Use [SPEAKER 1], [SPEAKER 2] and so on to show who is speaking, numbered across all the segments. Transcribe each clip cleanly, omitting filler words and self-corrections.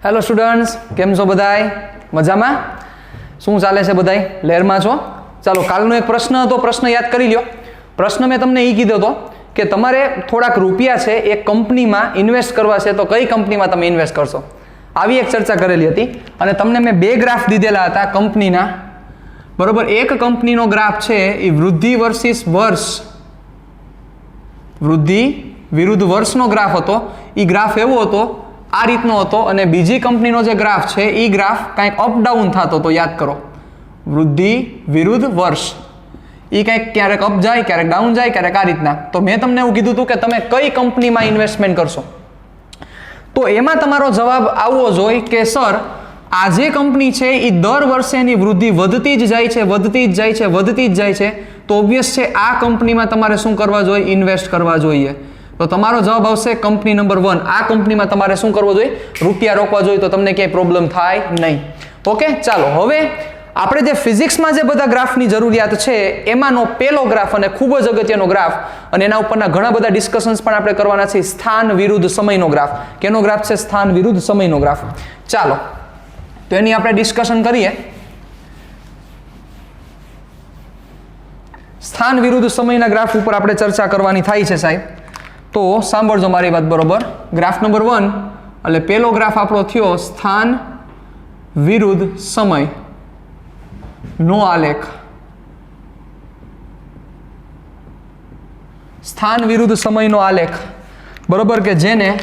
[SPEAKER 1] Hello students, કેમ છો બધાય? મજામાં? શું ચાલે છે બધાય? લહેરમાં છો? ચાલો, કાલનો એક પ્રશ્ન હતો, પ્રશ્ન યાદ કરી લ્યો. પ્રશ્ન મેં તમને એ કીધો હતો કે તમારે થોડાક રૂપિયા છે એક કંપનીમાં ઇન્વેસ્ટ કરવા છે, તો કઈ કંપનીમાં તમે ઇન્વેસ્ટ કરશો? આવી એક ચર્ચા કરેલી હતી અને તમને મેં બે ગ્રાફ દીધેલા હતા કંપનીના. બરોબર, એક કંપનીનો ગ્રાફ છે એ વૃદ્ધિ વર્સિસ વર્ષ, વૃદ્ધિ વિરુદ્ધ વર્ષનો ગ્રાફ હતો. એ ગ્રાફ એવો હતો, આ રીતનો હતો, અને બીજી કંપનીનો જે ગ્રાફ છે એ ગ્રાફ કંઈક અપ ડાઉન થતો હતો. યાદ કરો, વૃદ્ધિ વિરુદ્ધ વર્ષ, એ કંઈક ક્યારેક અપ જાય, ક્યારેક ડાઉન જાય, ક્યારેક આ રીતના. તો મેં તમને એવું કીધું હતું કે તમે કઈ કંપનીમાં ઇન્વેસ્ટમેન્ટ કરશો, તો એમાં તમારો જવાબ આવવો જોઈએ કે સર આ જે કંપની છે એ દર વર્ષે એની વૃદ્ધિ વધતી જ જાય છે, વધતી જ જાય છે, વધતી જ જાય છે, તો ઓબ્વિયસ છે આ કંપનીમાં તમારે શું કરવા જોઈએ? ઇન્વેસ્ટ કરવા જોઈએ. તો તમારો જવાબ આવશે કંપની નંબર 1. આ કંપનીમાં તમારે શું કરવું જોઈએ? રૂપિયા રોકવા જોઈએ, તો તમને ક્યાંય પ્રોબ્લેમ થાય નહીં. ઓકે, ચાલો હવે આપણે જે ફિઝિક્સમાં જે બધા ગ્રાફની જરૂરિયાત છે એમાંનો પહેલો ગ્રાફ અને ખૂબ જ અગત્યનો ગ્રાફ, અને એના ઉપરના ઘણા બધા ડિસ્કશન્સ પણ આપણે કરવાના છે, સ્થાન વિરુદ્ધ સમયનો ગ્રાફ. કેનો ગ્રાફ છે? સ્થાન વિરુદ્ધ સમયનો ગ્રાફ. ચાલો, તો એની આપણે ડિસ્કશન કરીએ. સ્થાન વિરુદ્ધ સમયના ગ્રાફ ઉપર આપણે ચર્ચા કરવાની થાય છે સાહેબ. તો સાંભળજો મારી વાત, બરોબર. ગ્રાફ નંબર 1 એટલે પહેલો ગ્રાફ આપણો થયો સ્થાન વિરુદ્ધ સમય નો આલેખ. સ્થાન વિરુદ્ધ સમયનો આલેખ, બરોબર, કે જેને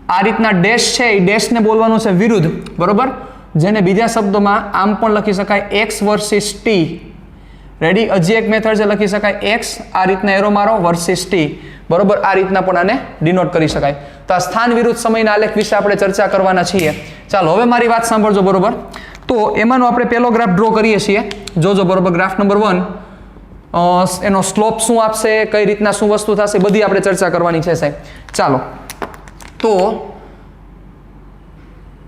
[SPEAKER 1] આ રીતના ડેશ છે એ ડેશને બોલવાનું છે વિરુદ્ધ, બરોબર, જેને બીજા શબ્દોમાં આમ પણ લખી શકાય x વર્સિસ t. રેડી? હજી એક મેથડ છે, લખી શકાય x આ રીતના એરો મારો વર્સિસ t, બરોબર, આ રીતના પણ આને ડિનોટ કરી શકાય. તો આ સ્થાન વિરુદ્ધ સમયના આલેખ વિશે આપણે ચર્ચા કરવાના છીએ. ચાલો હવે મારી વાત સાંભળજો, બરોબર. તો એમાંનો આપણે પહેલો ગ્રાફ ડ્રો કરીએ છીએ. જોજો, બરોબર. ગ્રાફ નંબર 1 એનો સ્લોપ શું આપશે, કઈ રીતના શું વસ્તુ થશે, બધી આપણે ચર્ચા કરવાની છે સાહેબ. ચાલો, તો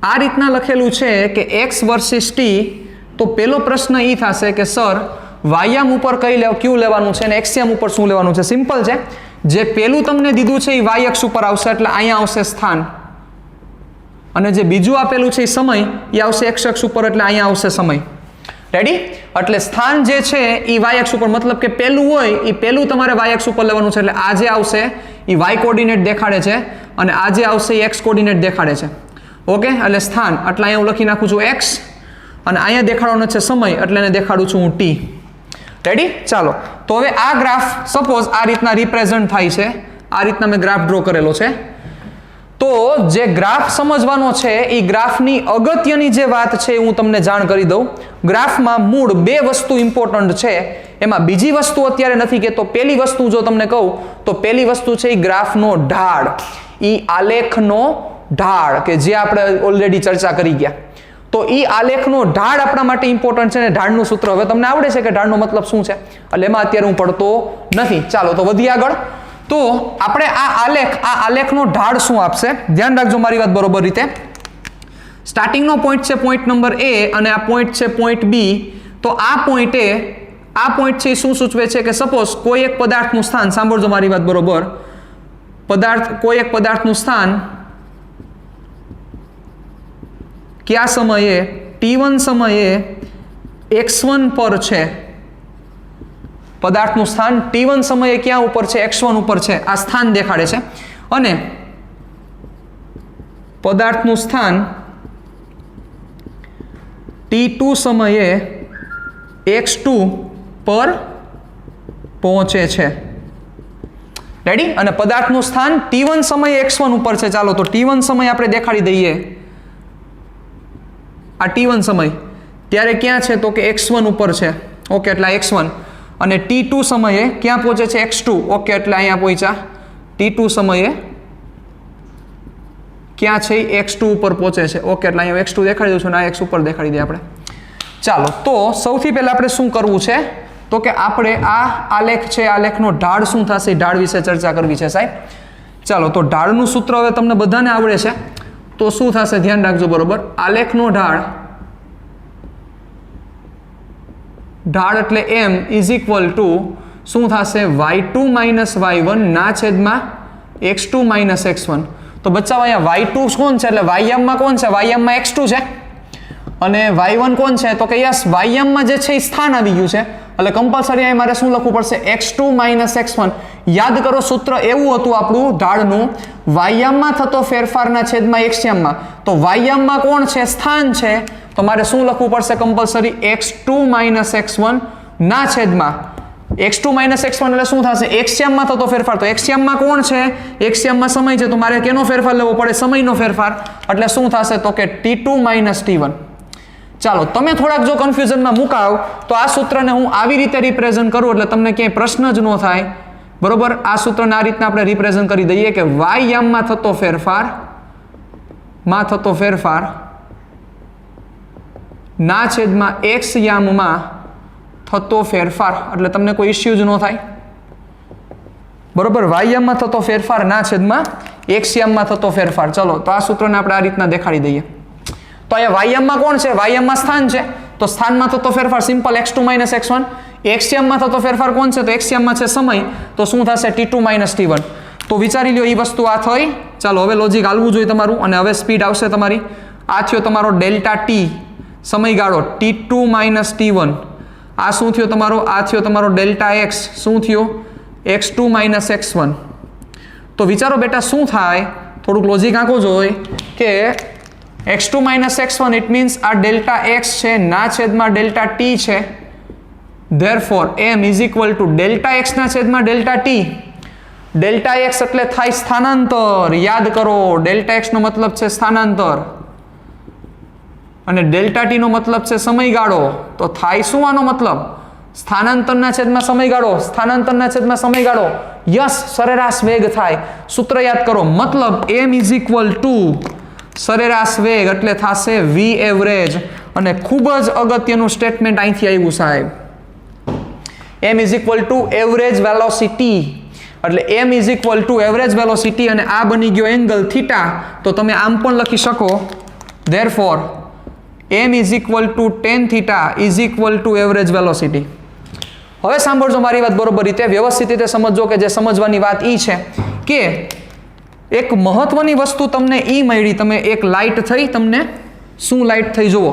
[SPEAKER 1] આ રીતના લખેલું છે કે x વર્સિસ t. તો પહેલો પ્રશ્ન એ થશે કે સર વાયામ ઉપર કયું લેવાનું છે અને એક્સિયમ ઉપર શું લેવાનું છે? સિમ્પલ છે. જે પેલું તમને દીધું છે એ y અક્ષ ઉપર આવશે, એટલે અહીંયા આવશે સ્થાન, અને જે બીજું આપેલું છે એ સમય, એ આવશે x અક્ષ ઉપર, એટલે અહીંયા આવશે સમય. રેડી? એટલે સ્થાન જે છે એ y અક્ષ ઉપર, મતલબ કે પેલું હોય એ પેલું તમારે y અક્ષ ઉપર લેવાનું છે. એટલે આ જે આવશે એ y કોર્ડિનેટ દેખાડે છે, અને આ જે આવશે એ x કોર્ડિનેટ દેખાડે છે. ઓકે, એટલે સ્થાન એટલે અહીંયા હું લખી નાખું છું x, અને અહીંયા દેખાડવાનો છે સમય, એટલે એને દેખાડું છું હું t. રેડી? ચાલો, તો હવે આ ગ્રાફ સપોઝ આ રીતના રિપ્રેઝન્ટ થાય છે. આ રીતના મેં ગ્રાફ ડ્રો કરેલો છે. તો જે ગ્રાફ સમજવાનો છે એ ગ્રાફની અગત્યની જે વાત છે હું તમને જાણ કરી દઉં. ગ્રાફમાં મૂળ બે વસ્તુ ઇમ્પોર્ટન્ટ છે, એમાં બીજી વસ્તુ અત્યારે નથી કહેતો. પહેલી વસ્તુ જો તમને કહું તો પહેલી વસ્તુ છે એ ગ્રાફનો ઢાળ, એ આલેખનો ઢાળ, કે જે આપણે ઓલરેડી ચર્ચા કરી ગયા. તો એ આલેખનો ઢાળ આપણા માટે ઇમ્પોર્ટન્ટ છે, ને ઢાળનું સૂત્ર હવે તમને આવડે છે કે ઢાળનો મતલબ શું છે, એટલે એમાં અત્યારે હું પડતો નથી. ચાલો, તો વધીએ આગળ. તો આપણે આ આલેખનો ઢાળ શું આપશે, ધ્યાન રાખજો મારી વાત બરોબર રીતે. સ્ટાર્ટિંગનો પોઈન્ટ છે પોઈન્ટ નંબર A, અને આ પોઈન્ટ છે પોઈન્ટ B. તો આ પોઈન્ટ છે એ શું સૂચવે છે કે સપોઝ કોઈ એક પદાર્થનું સ્થાન, સાંભળજો મારી વાત બરોબર, કોઈ એક પદાર્થનું સ્થાન કયા સમયે, t1 સમયે x1 પર છે. પદાર્થનું સ્થાન t1 સમયે ક્યાં ઉપર છે? x1 ઉપર છે. આ સ્થાન દેખાડે છે. અને પદાર્થનું સ્થાન t2 સમયે x2 પર પહોંચે છે. રેડી? અને પદાર્થનું સ્થાન t1 સમયે x1 ઉપર છે. ચાલો, તો t1 સમય આપણે દેખાડી દઈએ. આ t1 સમય ત્યારે ક્યાં છે? તો કે x1 ઉપર છે. ઓકે, એટલે x1. અને t2 સમયે ક્યાં પહોંચે છે? x2. ઓકે, એટલે અહીંયા પહોંચ્યા. t2 સમયે ક્યાં છે? x2 ઉપર પહોંચે છે. ઓકે, એટલે અહીંયા x2 દેખાડી દઉં છું, અને આ x ઉપર દેખાડી દઈએ આપણે. ચાલો, તો સૌથી પહેલા આપણે શું કરવું છે? તો કે આપણે આ આલેખ છે, આલેખનો ઢાળ શું થશે, ઢાળ વિશે ચર્ચા કરવી છે સાહેબ. ચાલો, તો ઢાળનું સૂત્ર હવે તમને બધાને આવડે છે. તો શું થશે? ધ્યાન રાખજો, બરોબર. આલેખનો ઢાળ એટલે m ઇઝ ઇક્વલ ટુ શું થશે? y2 માઇનસ y1 ના છેદમાં x2 માઇનસ x1. તો બચ્ચાઓ અહીંયા y2 કોણ છે એટલે વાયમમાં કોણ છે વાયમમાં x2 છે અને y1 કોણ છે તો કે યસ વાયમમાં જે છે એ સ્થાન આવી ગયું છે એટલે કમ્પલસરી અહીં મારે શું લખવું પડશે x2 - x1 યાદ કરો સૂત્ર એવું હતું આપણું ઢાળનું વાયમમાં થતો ફેરફારના છેદમાં એક્સયામમાં તો વાયમમાં કોણ છે સ્થાન છે તો મારે શું લખવું પડશે કમ્પલસરી x2 - x1 ના છેદમાં x2 - x1 એટલે શું થશે એક્સયામમાં થતો ફેરફાર તો એક્સયામમાં કોણ છે એક્સયામમાં સમય છે તો મારે કેનો ફેરફાર લેવો પડે સમયનો ફેરફાર એટલે શું થશે તો કે t2 - t1 ચાલો તમે થોડાક જો કન્ફ્યુઝનમાં મુકાવ તો આ સૂત્રને હું આવી રીતે રિપ્રેઝન્ટ કરું એટલે તમને ક્યાંય પ્રશ્ન જ ન થાય બરોબર આ સૂત્રને આ રીતના આપણે રિપ્રેઝન્ટ કરી દઈએ કે y યામમાં થતો ફેરફાર ના છેદમાં x યામમાં થતો ફેરફાર એટલે તમને કોઈ ઇશ્યુ જ ન થાય બરોબર y યામમાં થતો ફેરફાર ના છેદમાં x યામમાં થતો ફેરફાર ચલો તો આ સૂત્રને આપણે આ રીતના દેખાડી દઈએ તો અહીંયા વાયમમાં કોણ છે વાયમમાં સ્થાન છે તો સ્થાનમાં થતો ફેરફાર સિમ્પલ x2 - x1 એક્સયામમાં થતો ફેરફાર કોણ છે તો એક્સયામમાં છે સમય તો શું થશે t2 - t1 તો વિચારી લ્યો એ વસ્તુ આ થઈ ચાલો હવે લોજિક હાલવું જોઈએ તમારું અને હવે સ્પીડ આવશે તમારી આ થયો તમારો ડેલ્ટા t સમયગાળો t2 - t1 આ શું થયો તમારો આ થયો તમારો ડેલ્ટા x શું થયો x2 - x1 તો વિચારો બેટા શું થાય થોડુંક લોજિક આંકો જોઈએ કે x2 - x1 ઇટ મીન્સ આ ડેલ્ટા x છે ના છેદમાં ડેલ્ટા t છે therefore m is equal to delta x ના છેદમાં ડેલ્ટા t ડેલ્ટા x એટલે થાય સ્થાનાંતર યાદ કરો ડેલ્ટા x નો મતલબ છે સ્થાનાંતર અને ડેલ્ટા t નો મતલબ છે સમયગાળો તો થાય શું આનો મતલબ સ્થાનાંતરના છેદમાં સમયગાળો યસ સરેરાશ વેગ થાય સૂત્ર યાદ કરો મતલબ m is equal to સરેરાશ વેગ એટલે થશે v એવરેજ અને ખૂબ જ અગત્યનું સ્ટેટમેન્ટ અહીંથી આવ્યું સાહેબ m is equal to average velocity એટલે m is equal to average velocity અને આ બની ગયો એંગલ થીટા તો તમે આમ પણ લખી શકો therefore m is equal to tan theta is equal to average velocity હવે સાંભળજો મારી વાત બરોબર રીતે વ્યવસ્થિત રીતે સમજો કે જે સમજવાની વાત ઈ છે કે એક મહત્વની વસ્તુ તમને ઈ મળી તમે એક લાઇટ થઈ તમને શું લાઇટ થઈ જુઓ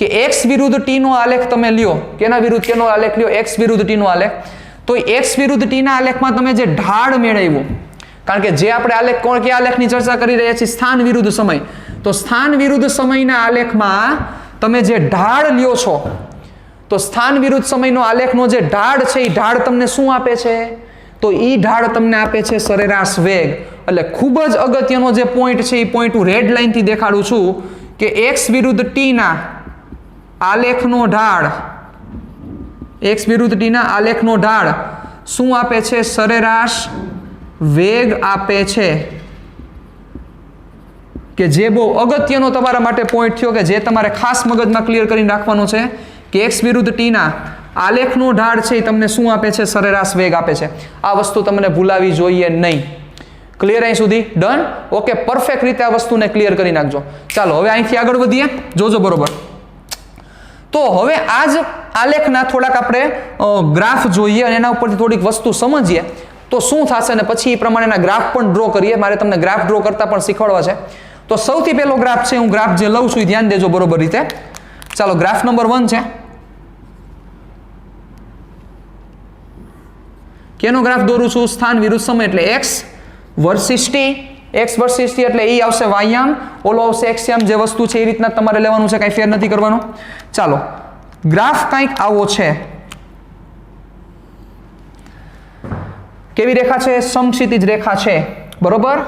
[SPEAKER 1] કે x વિરુદ્ધ t નો આલેખ તમે લ્યો કેના વિરુદ્ધ કેનો આલેખ લ્યો x વિરુદ્ધ t નો આલેખ તો x વિરુદ્ધ t ના આલેખમાં તમે જે ઢાળ મેળવ્યો કારણ કે જે આપણે આલેખ કોણ કે આલેખની ચર્ચા કરી રહ્યા છીએ સ્થાન વિરુદ્ધ સમય તો સ્થાન વિરુદ્ધ સમયના આલેખમાં તમે જે ઢાળ લ્યો છો તો સ્થાન વિરુદ્ધ સમયનો આલેખનો જે ઢાળ છે એ ઢાળ તમને શું આપે છે તો ઈ ઢાળ તમને આપે છે સરેરાશ વેગ એટલે ખૂબ જ અગત્યનો જે પોઈન્ટ છે એ પોઈન્ટ હું રેડ લાઈનથી દેખાડું છું કે x વિરુદ્ધ t ના આલેખનો ઢાળ x વિરુદ્ધ t ના આલેખનો ઢાળ શું આપે છે સરેરાશ વેગ આપે છે કે જે બહુ અગત્યનો તમારા માટે પોઈન્ટ થયો કે જે તમારે ખાસ મગજમાં ક્લિયર કરીને રાખવાનો છે કે x વિરુદ્ધ t ના આલેખનો ઢાળ છે એ તમને શું આપે છે સરેરાશ વેગ આપે છે આ વસ્તુ તમને ભૂલાવી જોઈએ નહીં ક્લિયર અહીં સુધી ડન ઓકે પરફેક્ટ રીતે આ વસ્તુને ક્લિયર કરી નાખજો ચાલો હવે અહીંથી આગળ વધીએ જોજો બરોબર તો હવે આ જ આલેખના થોડાક આપણે ગ્રાફ જોઈએ અને એના ઉપરથી થોડીક વસ્તુ સમજીએ તો શું થશે અને પછી એ પ્રમાણેના ગ્રાફ પણ ડ્રો કરીએ મારે તમને ગ્રાફ ડ્રો કરતા પણ શીખવાડવા છે તો સૌથી પહેલો ગ્રાફ છે હું ગ્રાફ જે લઉં છું એ ધ્યાન દેજો બરોબર રીતે ચાલો ગ્રાફ નંબર 1 છે કેનો ગ્રાફ દોરું છું સ્થાન વિરુદ્ધ સમય એટલે x versus t x versus t એટલે એ આવશે વાયામ ઓલો આવશે એક્સયામ જે વસ્તુ છે એ રીતના તમારે લેવાનું છે કાંઈ ફેર નથી કરવાનો ચાલો ગ્રાફ કંઈક આવો છે કેવી રેખા છે સમક્ષિતિજ રેખા છે બરોબર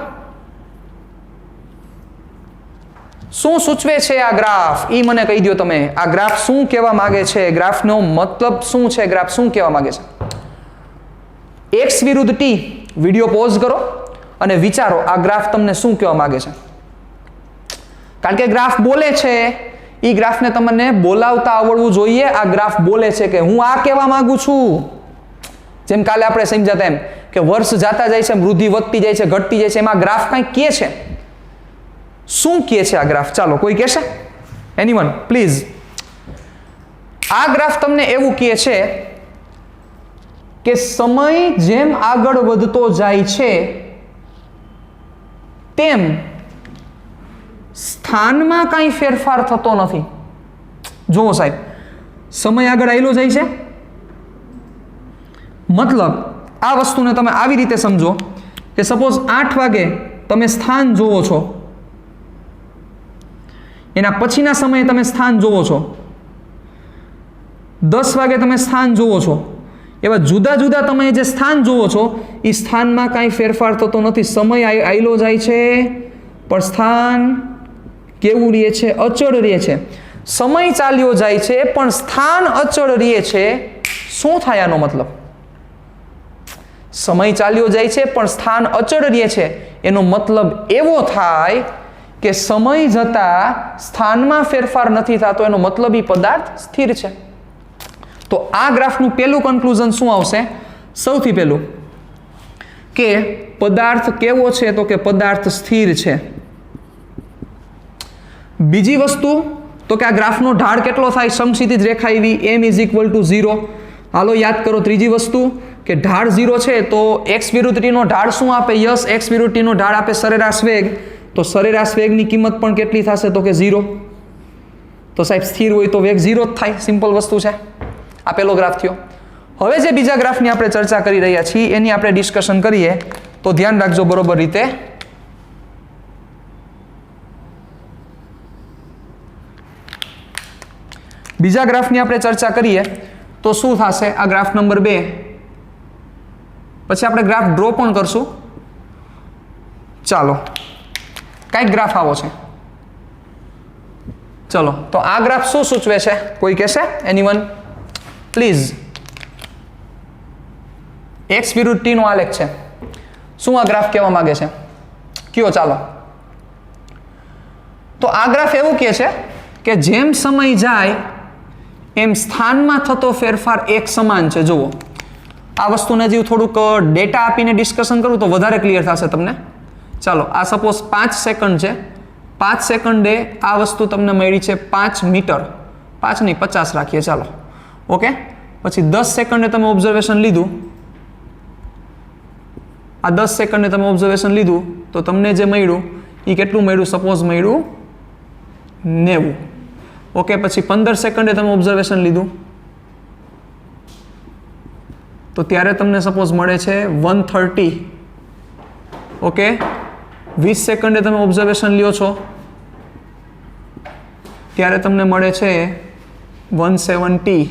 [SPEAKER 1] શું સૂચવે છે આ ગ્રાફ ઈ મને કહી દો તમે આ ગ્રાફ શું કહેવા માંગે છે ગ્રાફનો મતલબ શું છે ગ્રાફ શું કહેવા માંગે છે x વિરુદ્ધ t વિડિયો પોઝ કરો અને વિચારો આ ગ્રાફ તમને શું કહેવા માંગે છે કારણ કે ગ્રાફ બોલે છે ઈ ગ્રાફને તમને બોલાવતા આવડવું જોઈએ આ ગ્રાફ બોલે છે કે હું આ કહેવા માંગુ છું જેમ કાલે આપણે સમજાતા એમ કે વર્ષ જાતા જાય છે વૃદ્ધિ વધતી જાય છે ઘટતી જાય છે એમાં ગ્રાફ કંઈ કહે છે શું કહે છે આ ગ્રાફ ચાલો કોઈ કહેશે એનીવન પ્લીઝ આ ગ્રાફ તમને એવું કહે છે કે સમય જેમ આગળ વધતો જાય છે તેમ સ્થાનમાં કાંઈ ફેરફાર થતો નથી. જુઓ સાહેબ, સમય આગળ આવેલો જાય છે, મતલબ આ વસ્તુને તમે આવી રીતે સમજો કે સપોઝ 8 વાગે તમે સ્થાન જોવો છો, એના પછીના સમયે તમે સ્થાન જોવો છો, 10 વાગે તમે સ્થાન જોવો છો, એવા જુદા જુદા તમે જે સ્થાન જોવો છો એ સ્થાનમાં કાંઈ ફેરફાર થતો નથી. સમય આયલો જાય છે પણ સ્થાન કેવું રહે છે? અચળ રહે છે. સમય ચાલ્યો જાય છે પણ સ્થાન અચળ રહે છે. શું થાય આનો મતલબ? સમય ચાલ્યો જાય છે પણ સ્થાન અચળ રહે છે, એનો મતલબ એવો થાય કે સમય જતાં સ્થાનમાં ફેરફાર નથી થતો, એનો મતલબ એ પદાર્થ સ્થિર છે. તો આ ગ્રાફનું પહેલું કન્ક્લુઝન શું આવશે? સૌથી પહેલું કે પદાર્થ કેવો છે? તો કે પદાર્થ સ્થિર છે. બીજી વસ્તુ તો કે આ ગ્રાફનો ઢાળ કેટલો થાય? સમક્ષિતિજ રેખા એવી m = 0. હાલો યાદ કરો. ત્રીજી વસ્તુ કે ઢાળ 0 છે તો x વિરુદ્ધ t નો ઢાળ શું આપે? યસ, x વિરુદ્ધ t નો ઢાળ આપે સરેરાશ વેગ. તો સરેરાશ વેગની કિંમત પણ કેટલી થશે? તો કે 0. તો સાહેબ સ્થિર હોય તો વેગ 0 જ થાય. સિમ્પલ વસ્તુ છે. આ પહેલો ગ્રાફ થયો. હવે જે બીજા ગ્રાફની આપણે ચર્ચા કરી રહ્યા છીએ એની આપણે ડિસ્કશન કરીએ તો ધ્યાન રાખજો બરોબર રીતે. બીજા ગ્રાફની આપણે ચર્ચા કરીએ તો શું થશે? આ ગ્રાફ નંબર 2. પછી આપણે ગ્રાફ ડ્રો પણ કરશું. ચાલો, કઈક ગ્રાફ આવો છે. ચલો, તો આ ગ્રાફ શું સૂચવે છે? કોઈ કહેશે? Anyone please. x વિરુદ્ધ t નો આલેખ છે. શું આ ગ્રાફ કહેવા માંગે છે? કયો ચાલો. તો આ ગ્રાફ એવું કહે છે કે જેમ સમય જાય એમ સ્થાનમાં થતો ફેરફાર એક સમાન છે. જુઓ, આ વસ્તુને હજી થોડુંક ડેટા આપીને ડિસ્કશન કરું તો વધારે ક્લિયર થશે તમને. ચાલો, આ સપોઝ 5 સેકન્ડ છે. 5 સેકન્ડે આ વસ્તુ તમને મળી છે 5 મીટર. 5 નહીં 50 રાખીએ. ચાલો, ઓકે. પછી 10 સેકન્ડે તમે ઓબ્ઝર્વેશન લીધું. આ 10 સેકન્ડે તમે ઓબ્ઝર્વેશન લીધું તો તમને જે મળ્યું એ કેટલું મળ્યું? સપોઝ મળ્યું 90. ઓકે. પછી 15 સેકન્ડે તમે ઓબ્ઝર્વેશન લીધું તો ત્યારે તમને સપોઝ મળે છે 130. ઓકે. 20 સેકન્ડે તમે ઓબ્ઝર્વેશન લ્યો છો ત્યારે તમને મળે છે 170.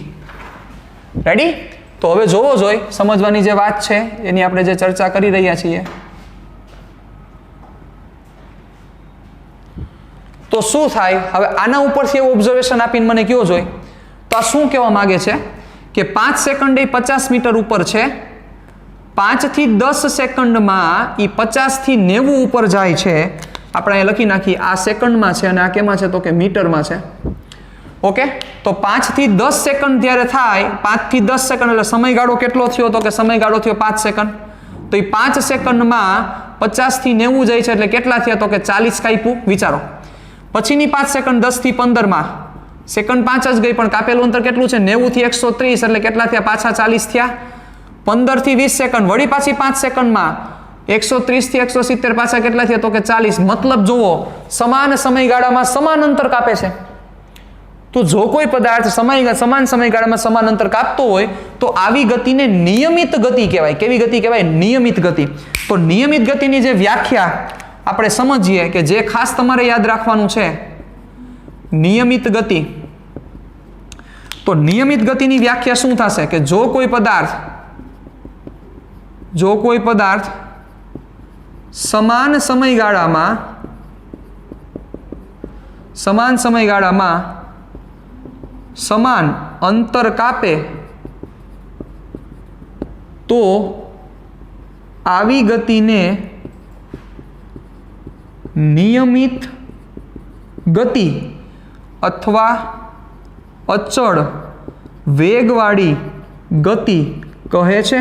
[SPEAKER 1] રેડી? તો હવે જોવો જોઈએ, સમજવાની જે વાત છે એની આપણે જે ચર્ચા કરી રહ્યા છીએ. તો શું થાય? હવે આના ઉપરથી એવું ઓબ્ઝર્વેશન આપીને મને કયો જોઈએ તો આ શું કહેવા માંગે છે કે 5 સેકન્ડે 50 મીટર ઉપર છે. 5 થી 10 સેકન્ડમાં એ 50 થી 90 ઉપર જાય છે. આપણે અહીં લખી નાખીએ. આ સેકન્ડમાં છે અને આ કેમાં છે? તો કે મીટરમાં છે. ઓકે. તો 5 થી 10 સેકન્ડ જ્યારે થાય, 5 થી 10 સેકન્ડ એટલે સમયગાળો કેટલો થયો? તો કે સમયગાળો થયો 5 સેકન્ડ. તો એ 5 સેકન્ડમાં 50 થી 90 જાય છે એટલે કેટલા થયા? તો કે 40 કાપ્યું. વિચારો. પછીની 5 સેકન્ડ 10 થી 15માં સેકન્ડ 5 જ ગઈ પણ કાપેલું અંતર કેટલું છે? 90 થી 130 એટલે કેટલા થયા? પાછા 40 થયા. 15 થી 20 સેકન્ડ વળી પાછી 5 સેકન્ડમાં 130 થી 170 પાછા કેટલા થયા? તો કે 40. મતલબ જુઓ, સમાન સમયગાળામાં સમાન અંતર કાપે છે. તો જો કોઈ પદાર્થ સમાન સમયગાળામાં સમાન અંતર કાપતો હોય તો આવી ગતિને નિયમિત ગતિ કહેવાય. કેવી ગતિ કહેવાય? નિયમિત ગતિ. તો નિયમિત ગતિની જે વ્યાખ્યા આપણે સમજીએ કે જે ખાસ તમારે યાદ રાખવાનું છે, નિયમિત ગતિ. તો નિયમિત ગતિની વ્યાખ્યા શું થશે? કે જો કોઈ પદાર્થ સમાન સમયગાળામાં સમાન અંતર કાપે તો આવી ગતિને નિયમિત ગતિ અથવા અચળ વેગવાળી ગતિ કહે છે.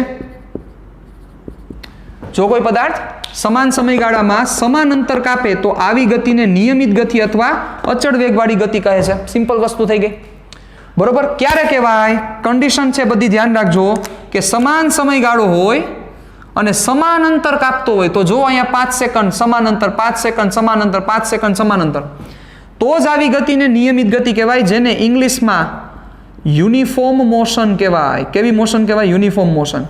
[SPEAKER 1] જો કોઈ પદાર્થ સમાન સમયગાળામાં સમાન અંતર કાપે તો આવી ગતિને નિયમિત ગતિ અથવા અચળ વેગવાળી ગતિ કહે છે. સિમ્પલ વસ્તુ થઈ ગઈ. બરોબર? ક્યારે કહેવાય? કન્ડિશન છે બધી ધ્યાન રાખજો કે સમાન સમયગાળો હોય અને સમાન અંતર કાપતો હોય તો જો અહીંયા 5 સેકન્ડ સમાન અંતર, 5 સેકન્ડ સમાન અંતર, 5 સેકન્ડ સમાન અંતર, તો જ આવી ગતિને નિયમિત ગતિ કહેવાય, જેને ઇંગ્લિશમાં યુનિફોર્મ મોશન કહેવાય. કેવી મોશન કહેવાય? Uniform motion.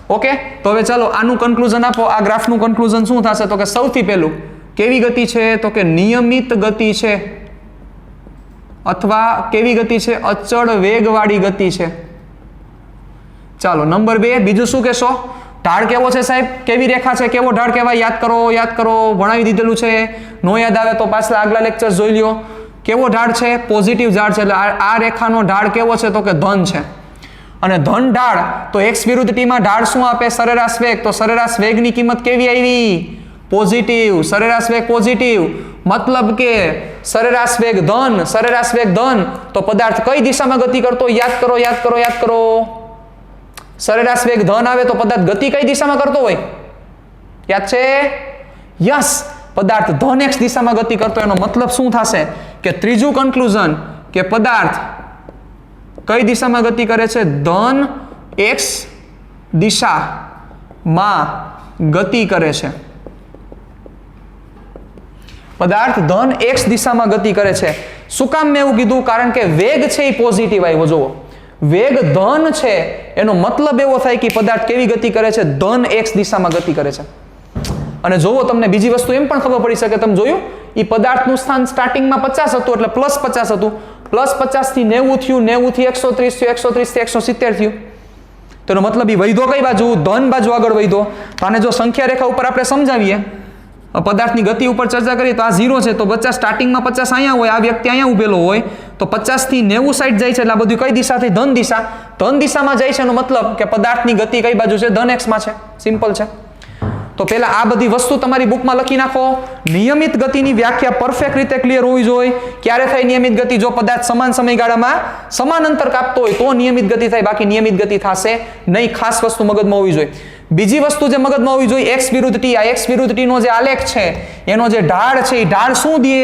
[SPEAKER 1] ઓકે, તો હવે ચાલો આનું કન્ક્લુઝન આપો. આ ગ્રાફનું કન્ક્લુઝન શું થશે? તો કે સૌથી પહેલું કેવી ગતિ છે? તો કે નિયમિત ગતિ છે, અથવા કેવી ગતિ છે? અચળ વેગવાળી ગતિ છે. ચાલો નંબર 2, બીજું શું કહેશો? ઢાળ કેવો છે સાહેબ? કેવી રેખા છે? કેવો ઢાળ કહેવાય? યાદ કરો, ભણાવી દીધેલું છે. નો યાદ આવે તો પાછલા આગલા લેક્ચર જોઈ લ્યો. કેવો ઢાળ છે? પોઝિટિવ ઢાળ છે. એટલે આ રેખાનો ઢાળ કેવો છે? તો કે ધન છે. અને ધન ઢાળ તો એક્સ વિરુદ્ધ ટીમાં ઢાળ શું આપે? સરેરાશ વેગ. તો સરેરાશ વેગની કિંમત કેવી આવી? પોઝિટિવ. સરેરાશ વેગ પોઝિટિવ, મતલબ કે સરેરાશ વેગ ધન, તો પદાર્થ કઈ દિશામાં ગતિ કરતો? યાદ કરો. સરેરાશ વેગ ધન આવે તો પદાર્થ ગતિ કઈ દિશામાં કરતો હોય? યાદ છે? યસ, પદાર્થ ધન એક્સ દિશામાં ગતિ કરતો. એનો મતલબ શું થશે? કે ત્રીજું કન્ક્લુઝન કે પદાર્થ કઈ દિશામાં ગતિ કરે છે? ધન એક્સ દિશામાં ગતિ કરે છે. પદાર્થ ધન એક્સ દિશામાં ગતિ કરે છે. શું કામ મેં એવું કીધું? કારણ કે વેગ છે એ પોઝિટિવ આવ્યો. જુઓ, વેગ ધન છે એનો મતલબ એવો થાય કે પદાર્થ કેવી ગતિ કરે છે? ધન એક્સ દિશામાં ગતિ કરે છે. અને જોવો, તમને બીજી વસ્તુ એમ પણ ખબર પડી શકે, તમે જોયું એ પદાર્થનું સ્થાન સ્ટાર્ટિંગમાં 50 હતું, એટલે +50 હતું. +50 થી 90 થયું, 90 થી 130 થયું, 130 થી 170 થયું. તો એનો મતલબ એ વૈધો કઈ બાજુ? ધન બાજુ આગળ વૈધો. તો આને જો સંખ્યા રેખા ઉપર આપણે સમજાવીએ, પદાર્થની ગતિ ઉપર ચર્ચા કરીએ તો આ 0 છે, તો 50 સ્ટાર્ટિંગમાં 50 અહીંયા હોય, આ વ્યક્તિ અહીંયા ઉભેલો હોય, તો 50 થી 90 સાઈડ જાય છે, એટલે આ બધું કઈ દિશાથી? ધન દિશા. ધન દિશામાં જાય છે એનો મતલબ કે પદાર્થની ગતિ કઈ બાજુ છે? ધન એક્સમાં છે. સિમ્પલ છે. તો પહેલા આ બધી વસ્તુ તમારી બુકમાં લખી નાખો. નિયમિત ગતિની વ્યાખ્યા પરફેક્ટ રીતે ક્લિયર હોવી જોઈએ. ક્યારે થાય નિયમિત ગતિ? જો પદાર્થ સમાન સમયગાળામાં સમાન અંતર કાપતો હોય તો નિયમિત ગતિ થાય, બાકી નિયમિત ગતિ થશે નહીં. ખાસ વસ્તુ મગજમાં હોવી જોઈએ. બીજી વસ્તુ જે મગજમાં હોવી જોઈએ, એક્સ વિરુદ્ધ ટી. આ એક્સ વિરુદ્ધ ટી નો જે આલેખ છે, એનો જે ઢાળ છે, એ ઢાળ શું દે?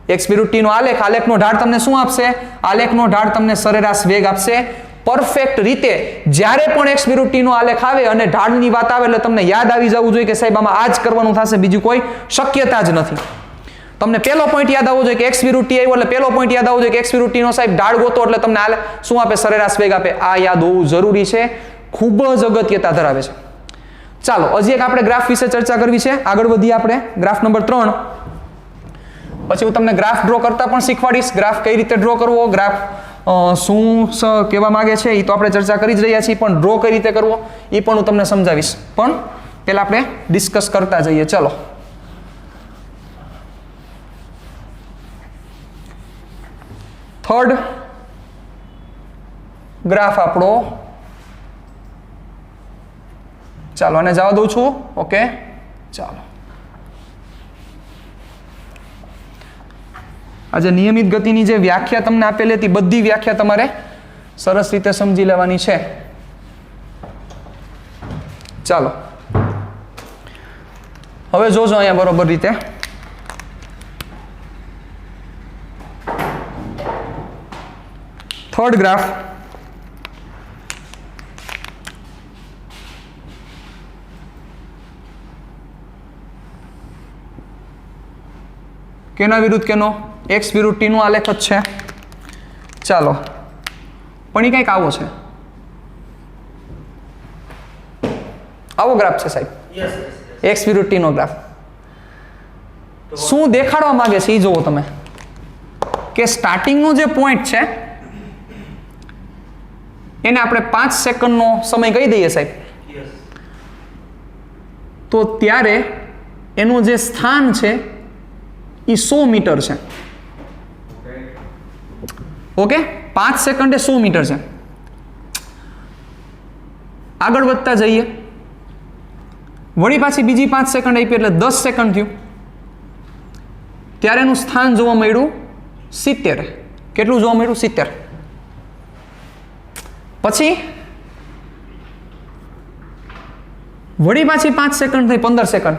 [SPEAKER 1] એક્સ વિરુદ્ધ ટી નો આલેખનો ઢાળ તમને શું આપશે? આલેખનો ઢાળ તમને સરેરાશ વેગ આપશે. પરફેક્ટ રીતે જ્યારે પણ એક્સ વિરુદ્ધ ટી નો આલેખ આવે અને ઢાળની વાત આવે એટલે તમને યાદ આવી જવું જોઈએ કે સાહેબ આમાં આ જ કરવાનું થશે, બીજી કોઈ શક્યતા જ નથી. તમને પહેલો પોઈન્ટ યાદ આવવો જોઈએ કે એક્સ વિરુદ્ધ ટી આવ્યો એટલે પહેલો પોઈન્ટ યાદ આવવો જોઈએ કે એક્સ વિરુદ્ધ ટી નો સાહેબ ઢાળ ગોતો એટલે તમને શું આપે? સરેરાશ વેગ આપે. આ યાદ હોવું જરૂરી છે, ખૂબ જ અગત્યતા ધરાવે છે. ચાલો હજી એક આપણે ગ્રાફ વિશે ચર્ચા કરવી છે. આગળ વધીએ આપણે ગ્રાફ નંબર 3. પછી હું તમને ગ્રાફ ડ્રો કરતા પણ શીખવાડીશ. ગ્રાફ કઈ રીતે ડ્રો કરવો, ગ્રાફ શું કહેવા માંગે છે એ તો આપણે ચર્ચા કરી જ રહ્યા છીએ, પણ ડ્રો કઈ રીતે કરવો એ પણ હું તમને સમજાવીશ. પણ પહેલા આપણે ડિસ્કસ કરતા જઈએ. ચલો, થર્ડ ગ્રાફ આપણો, ચાલો આને જવા દઉં છું. ઓકે, ચાલો. આજે નિયમિત ગતિની જે વ્યાખ્યા તમને આપેલી હતી, બધી વ્યાખ્યા તમારે સરસ રીતે સમજી લેવાની છે. ચાલો હવે જોજો અહીંયા બરોબર રીતે. થર્ડ ગ્રાફ, કેના વિરુદ્ધ કેનો? એક્સ વિરુદ્ધ ટી નો આલેખ જ છે. ચાલો, પણ એ કંઈક આવો છે. આવો ગ્રાફ છે સાહેબ, એક્સ વિરુદ્ધ ટી નો ગ્રાફ. શું દેખાડવા માંગે છે એ જોવો તમે, કે સ્ટાર્ટિંગનો જે પોઈન્ટ છે એને આપણે 5 સેકન્ડનો સમય કહી દઈએ સાહેબ, તો ત્યારે એનું જે સ્થાન છે એ 100 મીટર છે. ઓકે, 5 સેકન્ડે 100 મીટર છે. આગળ વધતા જઈએ, વળી પાછી બીજી 5 સેકન્ડ આપી એટલે 10 સેકન્ડ થયું. ત્યારે એનું સ્થાન જોવા મળ્યું 70. કેટલું જોવા મળ્યું? 70. પછી વળી પાછી 5 સેકન્ડ થઈ 15 સેકન્ડ.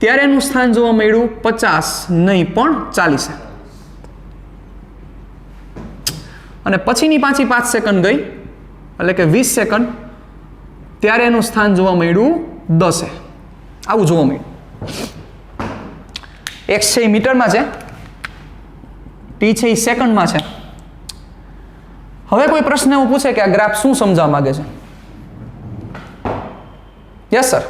[SPEAKER 1] ત્યારે એનું સ્થાન જોવા મળ્યું 50 નહીં પણ 40. અને પછીની પાછી 5 સેકન્ડ ગઈ એટલે કે 20 સેકન્ડ, ત્યારે એનું સ્થાન જોવા મળ્યું 10. આવું જોવા મળ્યું. x છે એ મીટરમાં છે, t છે એ સેકન્ડમાં છે. હવે કોઈ પ્રશ્ન એવું પૂછે કે આ ગ્રાફ શું સમજાવવા માંગે છે? Yes sir.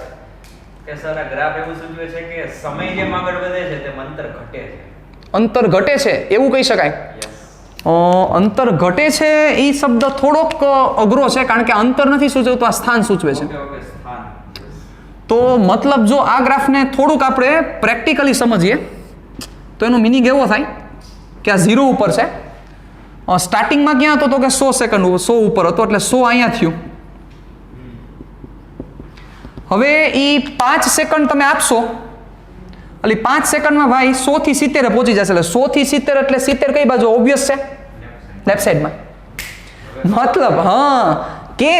[SPEAKER 2] કે સર આ ગ્રાફ એવું સૂચવે છે કે સમય જેમ આગળ વધે છે તેમ અંતર ઘટે છે.
[SPEAKER 1] અંતર ઘટે છે એવું કહી શકાય? અંતર ઘટે છે એ શબ્દ થોડોક અઘરો છે, કારણ કે અંતર નથી સૂચવતું, આ સ્થાન સૂચવે છે.
[SPEAKER 2] ઓકે સ્થાન.
[SPEAKER 1] તો મતલબ જો આ ગ્રાફને થોડુંક આપણે પ્રેક્ટિકલી સમજીએ તો એનો મિનિંગ એવો થાય કે આ 0 ઉપર છે. સ્ટાર્ટિંગમાં ક્યાં હતો? તો કે 100 સેકન્ડ 100 ઉપર હતો, એટલે 100 અહીંયા થયું. હવે એ 5 સેકન્ડ તમે આપશો એટલે 5 સેકન્ડમાં ભાઈ 100 થી 70 પહોંચી જશે. એટલે 100 થી 70 એટલે 70 કઈ બાજુ? ઓબ્વિયસ છે લેફ્ટ સાઈડમાં. મતલબ હા કે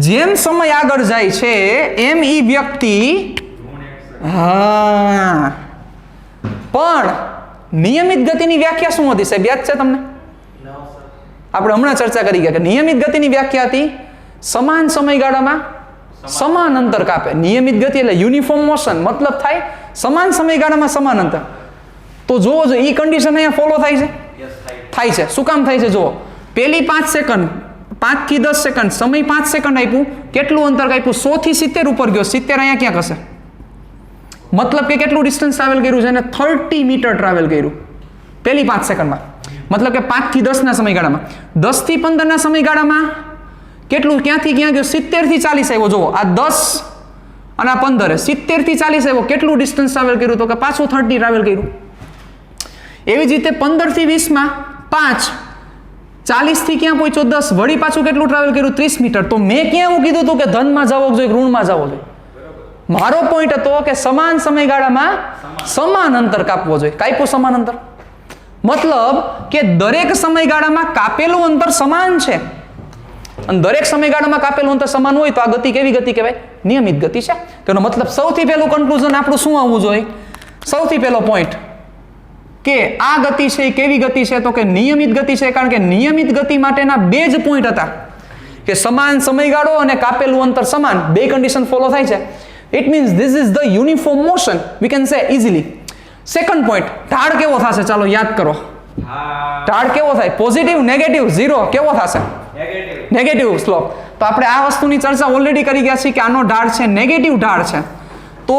[SPEAKER 1] જેમ સમય આગળ જાય છે એમ ઈ વ્યક્તિ હા પણ નિયમિત ગતિની વ્યાખ્યા શું હતી સાહેબ? યાદ છે તમને? આપણે હમણાં ચર્ચા કરી ગયા કે નિયમિત ગતિની વ્યાખ્યા હતી સમાન સમયગાળામાં સમાન અંતર કાપે. નિયમિત ગતિ એટલે યુનિફોર્મ મોશન, મતલબ થાય સમાન સમયગાળામાં સમાન અંતર. તો જોવો જો ઈ કન્ડિશન અહીંયા ફોલો થાય છે? થાય છે. શું કામ થાય છે? જુઓ, પહેલી 5 સેકન્ડ, 5 થી 10 સેકન્ડ, સમય 5 સેકન્ડ આપ્યું, કેટલું અંતર આપ્યું? 100 થી 70 ઉપર ગયો. 70 અહીંયા ક્યાંક હશે. મતલબ કે કેટલું ડિસ્ટન્સ ટ્રાવેલ કર્યું છે? એને 30 મીટર ટ્રાવેલ કર્યું પહેલી 5 સેકન્ડમાં. મતલબ કે 5 થી 10 ના સમયગાળામાં. 10 થી 15 ના સમયગાળામાં કેટલું ક્યાંથી ક્યાં ગયો? 70 થી 40 આવ્યો. જુઓ, આ 10 અને આ 15, 70 થી 40 આવ્યો. કેટલું ડિસ્ટન્સ ટ્રાવેલ કર્યું? તો કે પાછું 30 ટ્રાવેલ કર્યું. એવી જ રીતે 15 થી 20 માં 5, 40 થી ક્યાં પહોંચ્યો? 10, વળી પાછું કેટલું ટ્રાવેલ કર્યું? 30 મીટર. તો મેં ક્યાં એવું કીધું હતું કે ધનમાં જવો જોઈએ, ઋણમાં જવો જોઈએ? મારો પોઈન્ટ હતો કે સમાન સમયગાળામાં સમાન અંતર કાપવો જોઈએ. કાપ્યું સમાન અંતર, મતલબ કે દરેક સમયગાળામાં કાપેલું અંતર સમાન છે. અને દરેક સમયગાળામાં કાપેલું અંતર સમાન હોય તો આ ગતિ કેવી ગતિ કહેવાય? નિયમિત ગતિ છે. તેનો મતલબ સૌથી પહેલું કન્ક્લુઝન આપણું શું આવવું જોઈએ? સૌથી પહેલો પોઈન્ટ કે આ ગતિ છે એ કેવી ગતિ છે? તો કે નિયમિત ગતિ છે. કારણ કે નિયમિત ગતિ માટેના બે જ પોઈન્ટ હતા કે સમાન સમયગાળો અને કાપેલું અંતર સમાન. બે કન્ડિશન ફોલો થાય છે. It means this is the uniform motion, we can say easily. Second point, ઢાળ કેવો થશે? ચાલો યાદ કરો. ઢાળ કેવો થાય? Positive, negative, zero? કેવો થશે? Negative slope. તો આપણે આ વસ્તુની ચર્ચા ઓલરેડી કરી ગયા છીએ કે આનો ઢાળ છે નેગેટિવ ઢાળ છે. તો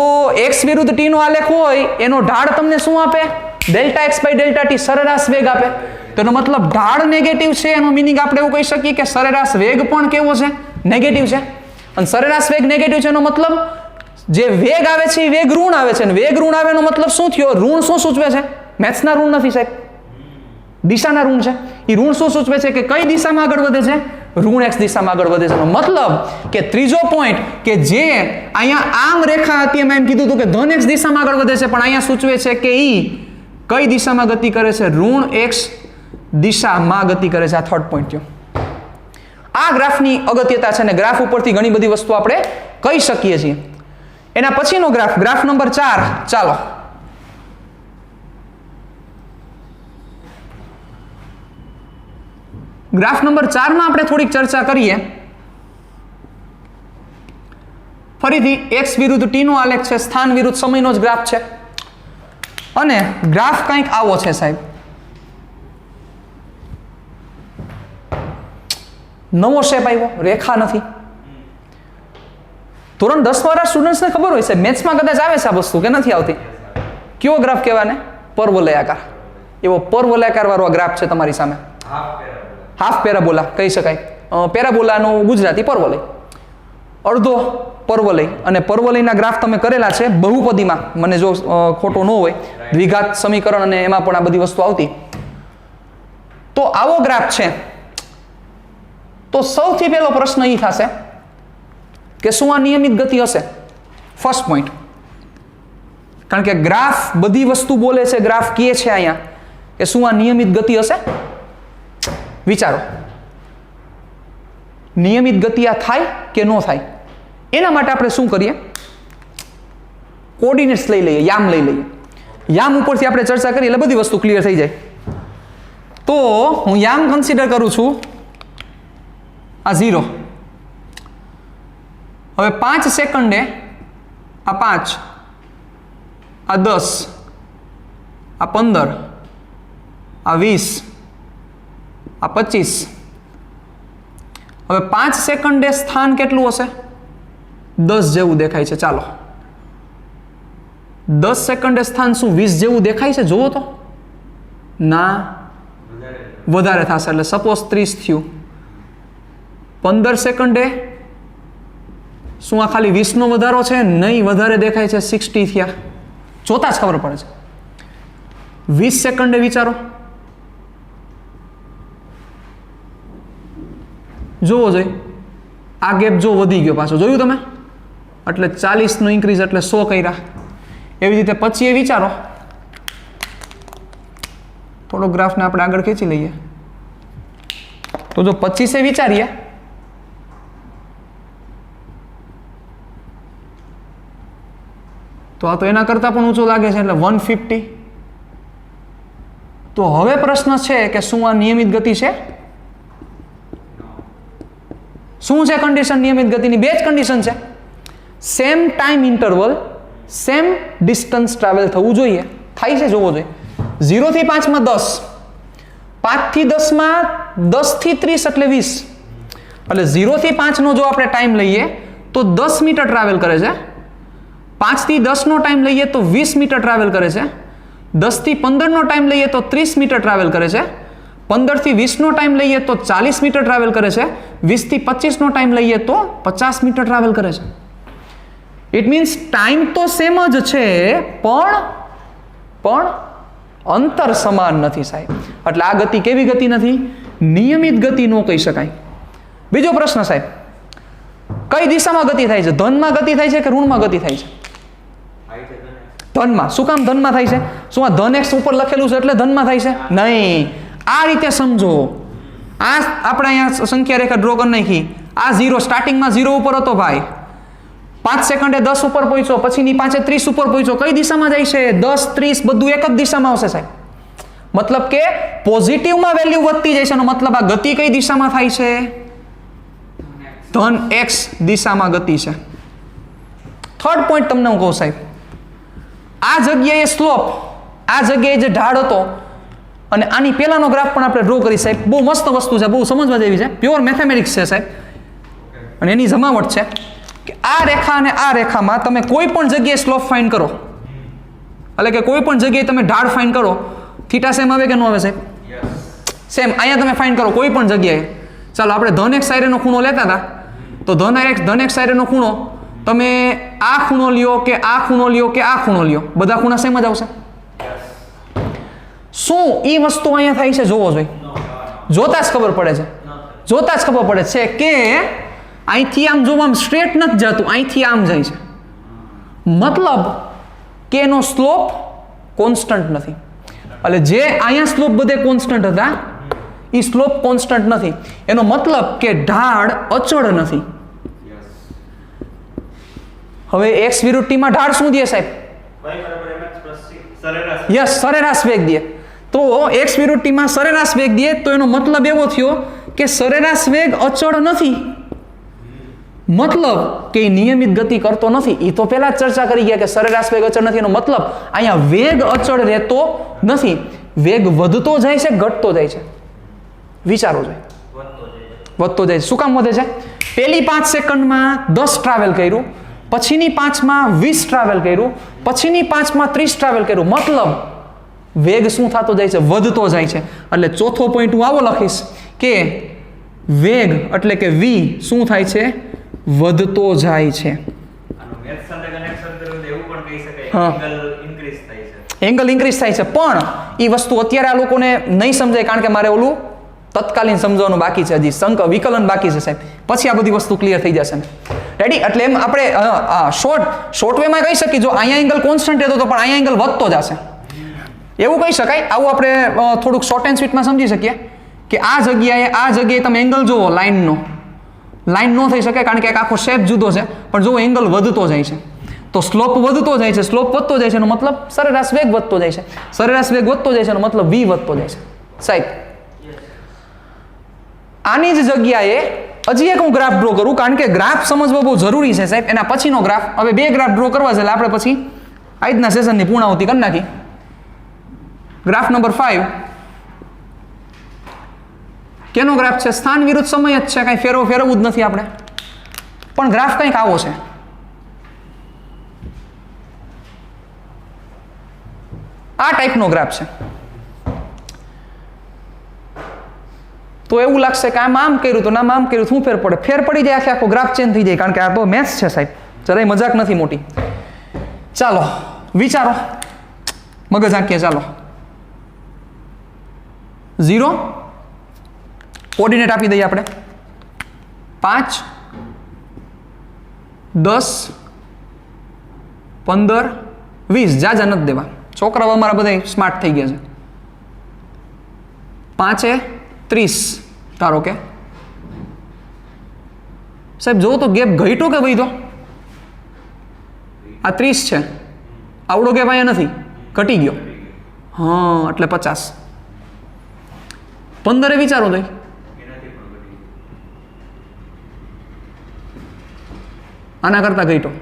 [SPEAKER 1] x વિરુદ્ધ t નો આલેખ હોય એનો ઢાળ તમને શું આપે? Delta x by delta t, સરેરાશ વેગ આપે. તેનો મતલબ ઢાળ નેગેટિવ છે, એનો મિનિંગ આપણે એવું કહી શકીએ કે સરેરાશ વેગ પણ કેવો છે? નેગેટિવ છે. અને સરેરાશ વેગ નેગેટિવ છે એનો મતલબ જે વેગ આવે છે એ વેગ ઋણ આવે છે. અને વેગ ઋણ આવે એનો મતલબ શું થયો? ઋણ શું સૂચવે છે? મેથ્સના ઋણ નથી સાહેબ, દિશાના ઋણ છે. એ ઋણ શું સૂચવે છે? કે કઈ દિશામાં આગળ વધે છે? ઋણ x દિશામાં આગળ વધે છે. મતલબ કે ત્રીજો પોઈન્ટ કે જે અહીંયા આમ રેખા હતી એમાં એમ કીધું હતું કે ધન x દિશામાં આગળ વધે છે, પણ અહીંયા સૂચવે છે કે ઈ કઈ દિશામાં ગતિ કરે છે? ઋણ x દિશામાં ગતિ કરે છે. આ થર્ડ પોઈન્ટ થયો. આ ગ્રાફની અગત્યતા છે ને ગ્રાફ ઉપરથી ઘણી બધી વસ્તુ આપણે કહી શકીએ છીએ. એના પછીનો ગ્રાફ, ગ્રાફ નંબર 4. ચાલો ગ્રાફ નંબર 4 માં આપણે થોડીક ચર્ચા કરીએ. ફરીથી x વિરુદ્ધ t નો આલેખ છે, સ્થાન વિરુદ્ધ સમયનો જ ગ્રાફ છે. અને ગ્રાફ કંઈક આવો છે સાહેબ. નવો શેપ આવ્યો, રેખા નથી. ધોરણ 10 વાળા સ્ટુડન્ટ્સને ખબર હોય છે, મેથ્સમાં કદાચ આવે છે આ વસ્તુ કે નથી આવતી? કયો ગ્રાફ કહેવાય ને? પરવલયાકાર. એવો પરવલયાકાર વાળો ગ્રાફ છે તમારી સામે. હાફ પેરાબોલા કહી શકાય. પેરાબોલાનું ગુજરાતી પરવલય, અડધો પરવલય. અને પરવલયના ગ્રાફ તમે કરેલા છે બહુપદીમાં, મને જો ખોટો ન હોય, દ્વિઘાત સમીકરણ અને એમાં પણ આ બધી વસ્તુ આવતી. તો આવો ગ્રાફ છે. તો સૌથી પહેલો પ્રશ્ન એ થશે કે શું આ નિયમિત ગતિ હશે? First point. કારણ કે ગ્રાફ બધી વસ્તુ બોલે છે, ગ્રાફ કહે છે અહીંયા કે શું આ નિયમિત ગતિ હશે? વિચારો, નિયમિત ગતિ આ થાય કે ન થાય? એના માટે આપણે શું કરીએ? કોઓર્ડિનેટ્સ લઈ લઈએ, યામ લઈ લઈએ. યામ ઉપરથી આપણે ચર્ચા કરીએ એટલે બધી વસ્તુ ક્લિયર થઈ જાય. તો હું યામ કન્સિડર કરું છું આ 0. હવે 5 સેકન્ડે આ 5, આ 10, આ 15, આ 20, આ 25. હવે 5 સેકન્ડે સ્થાન કેટલું હશે? 10 જેવું દેખાય છે. ચાલો 10 સેકન્ડે સ્થાન શું 20 જેવું દેખાય છે? જુઓ તો. ના, વધારે થશે. એટલે સપોઝ 30 થયું. 15 સેકન્ડે શું આ ખાલી 20 નો વધારો છે? નહીં, વધારે દેખાય છે. 60 થયા. જોતા જ ખબર પડે છે. 20 સેકન્ડે વિચારો, જોવો જોઈએ. આ ગેપ જો વધી ગયો પાછો, જોયું તમે? એટલે 40 નો ઇન્ક્રીઝ એટલે 100 કર્યા. એવી રીતે પછી એ વિચારો. થોડો ગ્રાફને આપણે આગળ ખેંચી લઈએ. તો જો 25 વિચારીએ તો આ તો એના કરતાં પણ ઊંચો લાગે છે, એટલે 150. તો હવે પ્રશ્ન છે કે શું આ નિયમિત ગતિ છે? શું છે કન્ડિશન નિયમિત ગતિની? બે જ કન્ડિશન છે. Same time interval, same distance travel થવું જોઈએ. થાય છે? જોવો જોઈએ. 0 થી 5 માં 10, 5 થી 10 માં 10 થી 30 એટલે 20. એટલે 0 થી 5 નો જો આપણે ટાઈમ લઈએ તો 10 મીટર ટ્રાવેલ કરે છે. 5 થી 10 નો ટાઈમ લઈએ તો 20 મીટર ટ્રાવેલ કરે છે. 10 થી 15 નો ટાઈમ લઈએ તો 30 મીટર ટ્રાવેલ કરે છે. 15 થી 20 નો ટાઈમ લઈએ તો 40 મીટર ટ્રાવેલ કરે છે. 20 થી 25 નો ટાઈમ લઈએ તો 50 મીટર ટ્રાવેલ કરે છે. ઇટ મીન્સ ટાઈમ તો સેમ જ છે, પણ અંતર સમાન નથી સાહેબ. એટલે આ ગતિ કેવી ગતિ નથી? નિયમિત ગતિ નો કહી શકાય. બીજો પ્રશ્ન સાહેબ, કઈ દિશામાં ગતિ થાય છે? ધનમાં ગતિ થાય છે કે ઋણમાં ગતિ થાય છે? ધનમાં. શું કામ ધનમાં થાય છે? શું આ ધન x ઉપર લખેલું છે એટલે ધનમાં થાય છે? નહીં. આ રીતે સમજો. આ આપણે અહીંયા સંખ્યા રેખા ડ્રો કરી નાખી. આ 0 સ્ટાર્ટિંગમાં 0 ઉપર હતો ભાઈ. 5 સેકન્ડે 10 ઉપર પહોંચ્યો, પછીની 5 30 ઉપર પહોંચ્યો. કઈ દિશામાં જાય છે? 10 30 બધું એક જ દિશામાં આવશે સાહેબ. મતલબ કે પોઝિટિવમાં વેલ્યુ વધતી જાય છે. એનો મતલબ આ ગતિ કઈ દિશામાં થાય છે? ધન x દિશામાં ગતિ છે. થર્ડ પોઈન્ટ તમને હું કહું સાહેબ, આ જગ્યાએ સ્લોપ, આ જગ્યાએ જે ઢાળ હતો, અને આની પહેલાનો ગ્રાફ પણ આપણે ડ્રો કરી સાહેબ. બહુ મસ્ત વસ્તુ છે, બહુ સમજવા જેવી છે. પ્યોર મેથેમેટિક્સ છે સાહેબ. અને એની જમાવટ છે કે આ રેખા અને આ રેખામાં તમે કોઈ પણ જગ્યાએ સ્લોપ ફાઇન્ડ કરો, એટલે કે કોઈ પણ જગ્યાએ તમે ઢાળ ફાઇન્ડ કરો, થીટા સેમ આવે કે ન આવે સાહેબ? સેમ. અહીંયા તમે ફાઇન્ડ કરો કોઈ પણ જગ્યાએ. ચાલો આપણે ધન x સાઈડનો ખૂણો લેતા હતા, તો ધન x સાઈડનો ખૂણો તમે આ ખૂણો લ્યો કે આ ખૂણો લ્યો કે આ ખૂણો લ્યો, બધા ખૂણા સેમ જ આવશે. શું એ વસ્તુ અહીંયા થાય છે? જોવો જોઈએ. જોતા જ ખબર પડે છે. જોતા જ ખબર પડે છે કે અહીંથી આમ જો આમ સ્ટ્રેટ નથી જતું, અહીંથી આમ જાય છે. મતલબ કે એનો સ્લોપ કોન્સ્ટન્ટ નથી. એટલે જે અહીંયા સ્લોપ બધે કોન્સ્ટન્ટ હતા, એ સ્લોપ કોન્સ્ટન્ટ નથી. એનો મતલબ કે ઢાળ અચળ નથી. હવે x વિરુદ્ધ t માં ઢાળ શું દે સાહેબ? યસ, સરેરાશ વેગ દે. તો x વિરુદ્ધ t માં સરેરાશ વેગ દે તો એનો મતલબ એવો થયો કે સરેરાશ વેગ અચળ નથી. મતલબ કે એ નિયમિત ગતિ કરતો નથી. એ તો પહેલા જ ચર્ચા કરી ગયા કે સરેરાશ વેગ અચળ નથી. એનો મતલબ અહીંયા વેગ અચળ રહેતો નથી. વેગ વધતો જાય છે, ઘટતો જાય છે. વિચારો જોઈએ. વધતો જાય છે. શું કામ વધે છે? પહેલી 5 સેકન્ડમાં 10 ટ્રાવેલ કર્યું, પછીની 5 માં 20 ટ્રાવેલ કર્યું, પછીની 5 માં 30 ટ્રાવેલ કર્યું. મતલબ વેગ શું થતો જાય છે? વધતો જાય છે. એટલે ચોથો પોઈન્ટ હું આવો લખીશ કે વેગ એટલે કે v શું થાય છે? વધતો જાય છે. એંગલ ઇન્ક્રીઝ થાય છે. પણ એ વસ્તુ અત્યારે આ લોકોને નહીં સમજાય, કારણ કે મારે ઓલું તત્કાલીન સમજવાનું બાકી છે. હજી વિકલન બાકી છે સાહેબ. પછી આ બધી વસ્તુ ક્લિયર થઈ જશે. રેડી? એટલે એમ આપણે શોર્ટ વેમાં કહી શકીએ, જો અહીંયા એંગલ કોન્સ્ટન્ટ રહેતો તો પણ અહીંયા એંગલ વધતો જશે, એવું કહી શકાય. આવું આપણે થોડુંક શોર્ટ એન્ડ સ્વીટમાં સમજી શકીએ કે આ જગ્યાએ તમે એંગલ જુઓ, લાઈન નો થઈ શકે, કારણ કે એક આખો શેપ જુદો છે. પણ જો એંગલ વધતો જાય છે તો સ્લોપ વધતો જાય છે, સ્લોપ વધતો જાય છે એનો મતલબ સરેરાશ વેગ વધતો જાય છે, સરેરાશ વેગ વધતો જાય છે એનો મતલબ v વધતો જાય છે સાહેબ. આની જ જગ્યાએ હજી એક હું ગ્રાફ ડ્રો કરું, કારણ કે ગ્રાફ સમજવો બહુ જરૂરી છે સાહેબ. એના પછીનો ગ્રાફ, હવે 2 ગ્રાફ ડ્રો કરવા છે એટલે આપણે પછી આજના સેશનની પૂર્ણાહુતિ કરી નાખી. ગ્રાફ નંબર 5 કેનો ગ્રાફ છે? સ્થાન વિરુદ્ધ સમય જ છે, કાંઈ ફેરવવું જ નથી આપણે, પણ ગ્રાફ કંઈક આવો છે. આ ટાઈપનો ગ્રાફ છે. તો એવું લાગશે કે આમ કર્યું તો નામ આમ કર્યું, શું ફેર પડે? ફેર પડી જાય, આખો ગ્રાફ ચેન્જ થઈ જાય, કારણ કે આ તો મેથ્સ છે સાહેબ, જરાય મજાક નથી મોટી. ચાલો વિચારો, મગજ આંકીએ. ચાલો 0 કોર્ડિનેટ આપી દઈએ આપણે, 5 10 15 20, જાજા નથી દેવા, છોકરાઓ અમારા બધા સ્માર્ટ થઈ ગયા છે. 5 30 ધારો કે સાહેબ, જોવો તો ગેપ ઘટ્યો કે વધ્યો? આ 30 છે, આવડો ગેપ અહીંયા નથી, ઘટી ગયો. હા, એટલે 50. 15 વિચારો તો આના કરતા ઘટ્યો.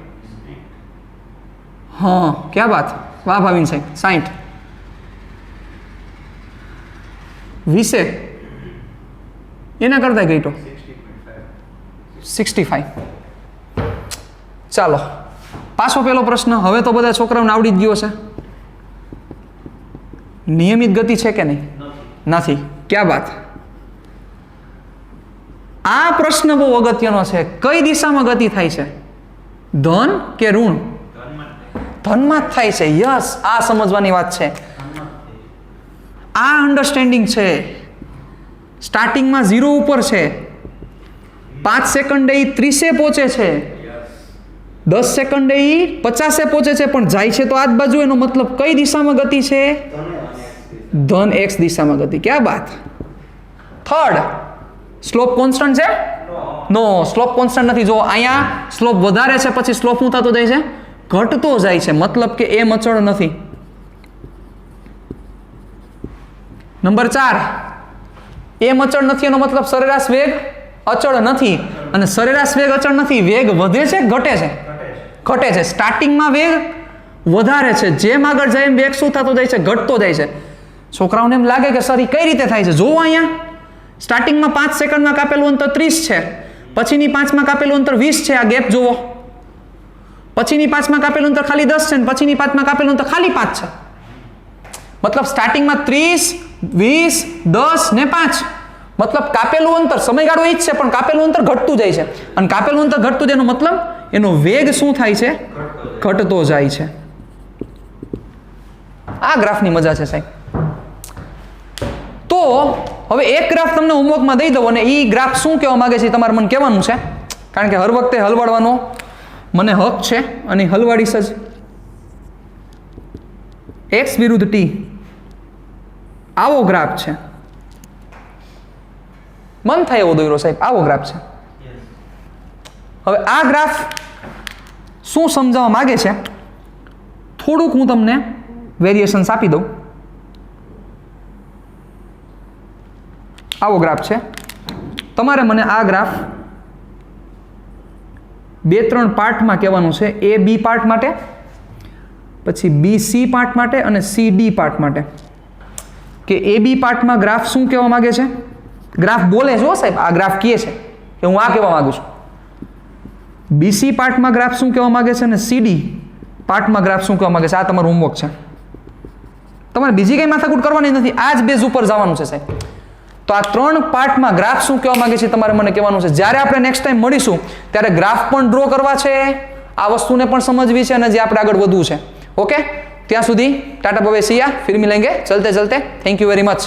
[SPEAKER 1] હા, ક્યાં વાત, વાહ ભાવિન સાહેબ. 60 20 એના કરતા ઘટ્યો 65. ચાલો પાછો પેલો પ્રશ્ન. હવે તો બધા છોકરાઓને આવડી જ ગયો છે. નિયમિત ગતિ છે કે નહીં? નથી. ક્યાં વાત. આ પ્રશ્ન બહુ અગત્યનો છે. કઈ દિશામાં ગતિ થાય છે? ધન કે ઋણ? ધનમાં જ થાય છે. યસ, આ સમજવાની વાત છે. આ અન્ડરસ્ટેન્ડિંગ છે. સ્ટાર્ટિંગમાં 0 ઉપર છે, 5 સેકન્ડે એ 30 પહોંચે છે, 10 સેકન્ડે એ 50 પહોંચે છે, પણ જાય છે તો આ જ બાજુ. એનો મતલબ કઈ દિશામાં ગતિ છે? ધન x દિશામાં ગતિ. ક્યાં બાત. થર્ડ, સ્લોપ કોન્સ્ટન્ટ છે? નો, સ્લોપ કોન્સ્ટન્ટ નથી. જો અહીંયા સ્લોપ વધારે છે, પછી સ્લોપ શું થતો જાય છે? ઘટતો જાય છે. મતલબ કે એમ અચળ નથી. નંબર 4, એમ અચળ નથી, એનો મતલબ સરેરાશ વેગ અચળ નથી. અને સરેરાશ વેગ અચળ નથી, વેગ વધે છે ઘટે છે? ઘટે છે. સ્ટાર્ટિંગમાં વેગ વધારે છે, જેમ આગળ જાય એમ વેગ શું થતો જાય છે? ઘટતો જાય છે. છોકરાઓને એમ લાગે કે સર એ કઈ રીતે થાય છે? જોવો અહીંયા, સ્ટાર્ટિંગમાં 5 સેકન્ડમાં કાપેલું અંતર 30 છે, પછીની 5માં કાપેલું અંતર 20 છે. આ ગેપ જુઓ. પછીની 5માં કાપેલું અંતર ખાલી 10 છે, અને પછીની 5માં કાપેલું અંતર ખાલી 5 છે. મતલબ સ્ટાર્ટિંગમાં 30 20 10 ને 5, મતલબ કાપેલું અંતર, સમયગાળો એ જ છે, પણ કાપેલું અંતર ઘટતું જાય છે. અને કાપેલું અંતર ઘટતું જાય એનો મતલબ એનો વેગ શું થાય છે? ઘટતો જાય છે. આ ગ્રાફની મજા છે સાહેબ. તો હવે એક ગ્રાફ તમને હોમવર્કમાં દઈ દઉં, અને એ ગ્રાફ શું કહેવા માંગે છે તમારે મને કહેવાનું છે, કારણ કે હર વખતે હલવાડવાનો મને હક છે, અને હલવાડીશ જ. x વિરુદ્ધ t આવો ગ્રાફ છે. મન થાય એવો દોર્યો સાહેબ, આવો ગ્રાફ છે. હવે આ ગ્રાફ શું સમજાવવા માંગે છે, થોડુંક હું તમને વેરિએશન્સ આપી દઉં. આવો ગ્રાફ છે. તમારે મને આ ગ્રાફ 2-3 પાર્ટમાં કહેવાનું છે. A B પાર્ટ માટે, પછી B C પાર્ટ માટે, અને C D પાર્ટ માટે. કે A B પાર્ટમાં ગ્રાફ શું કહેવા માંગે છે? ગ્રાફ બોલે છે સાહેબ, આ ગ્રાફ કહે છે કે હું આ કહેવા માંગુ છું. BC પાર્ટમાં ગ્રાફ શું કહેવા માંગે છે, અને CD પાર્ટમાં ગ્રાફ શું કહેવા માંગે છે. આ તમારું હોમવર્ક છે. તમારે બીજી કઈ માથાકૂટ કરવાની નથી, આ જ બેઝ ઉપર જવાનું છે સાહેબ. તો આ 3 પાર્ટમાં ગ્રાફ શું કહેવા માંગે છે તમારે મને કહેવાનું છે. જ્યારે આપણે નેક્સ્ટ ટાઈમ મળીશું ત્યારે ગ્રાફ પણ ડ્રો કરવા છે, આ વસ્તુને પણ સમજવી છે, અને જે આપણે આગળ વધવું છે. ઓકે, ત્યાં સુધી tata bye bye, see ya, ફિર મિલેંગે ચલતે ચલતે. Thank you very much.